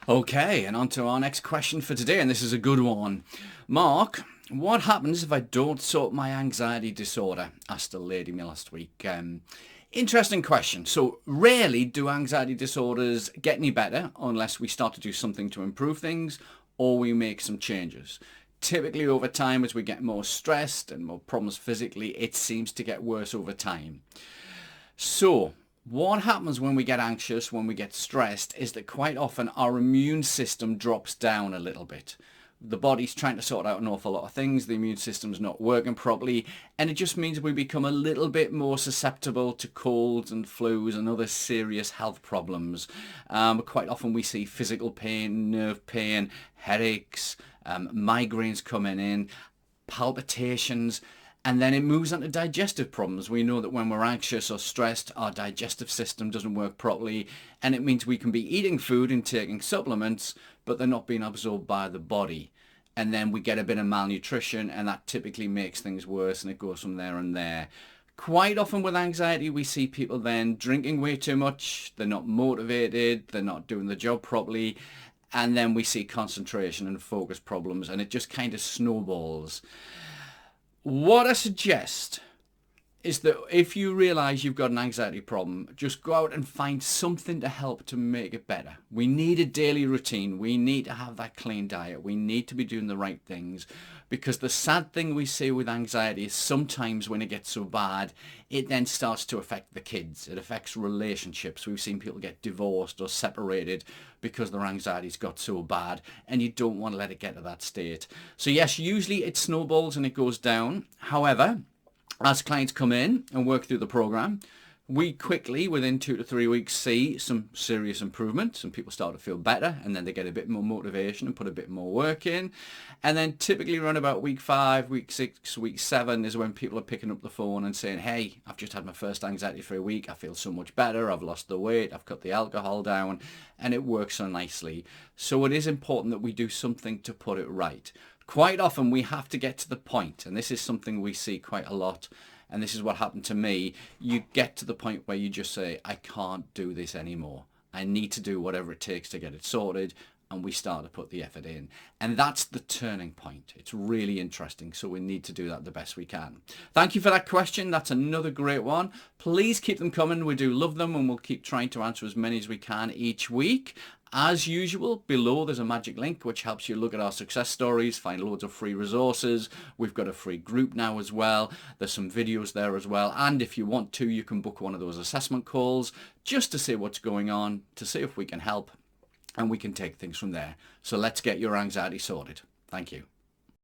Okay, and on to our next question for today, and this is a good one. Mark, what happens if I don't sort my anxiety disorder? Asked a lady me last week. Interesting question. So, rarely do anxiety disorders get any better unless we start to do something to improve things or we make some changes. Typically, over time, as we get more stressed and more problems physically, it seems to get worse over time. So, what happens when we get anxious, when we get stressed, is that quite often our immune system drops down a little bit. The body's trying to sort out an awful lot of things, the immune system's not working properly, and it just means we become a little bit more susceptible to colds and flus and other serious health problems. Quite often we see physical pain, nerve pain, headaches, migraines coming in, palpitations, and then it moves on to digestive problems. We know that when we're anxious or stressed, our digestive system doesn't work properly, and it means we can be eating food and taking supplements, but they're not being absorbed by the body. And then we get a bit of malnutrition, and that typically makes things worse, and it goes from there and there. Quite often with anxiety, we see people then drinking way too much, they're not motivated, they're not doing the job properly, and then we see concentration and focus problems, and it just kind of snowballs. What I suggest is that if you realize you've got an anxiety problem, just go out and find something to help to make it better. We need a daily routine. We need to have that clean diet. We need to be doing the right things, because the sad thing we see with anxiety is sometimes when it gets so bad, it then starts to affect the kids. It affects relationships. We've seen people get divorced or separated because their anxiety's got so bad, and you don't want to let it get to that state. So yes, usually it snowballs and it goes down. However, as clients come in and work through the program, we quickly, within 2 to 3 weeks, see some serious improvements, and people start to feel better, and then they get a bit more motivation and put a bit more work in. And then typically around about week 5, week 6, week 7 is when people are picking up the phone and saying, hey, I've just had my first anxiety-free week. I feel so much better. I've lost the weight. I've cut the alcohol down, and it works so nicely. So it is important that we do something to put it right. Quite often we have to get to the point, and this is something we see quite a lot, and this is what happened to me. You get to the point where you just say, I can't do this anymore. I need to do whatever it takes to get it sorted, and we start to put the effort in. And that's the turning point. It's really interesting, so we need to do that the best we can. Thank you for that question. That's another great one. Please keep them coming. We do love them, and we'll keep trying to answer as many as we can each week. As usual, below there's a magic link which helps you look at our success stories, find loads of free resources. We've got a free group now as well. There's some videos there as well. And if you want to, you can book one of those assessment calls just to see what's going on, to see if we can help, and we can take things from there. So let's get your anxiety sorted. Thank you.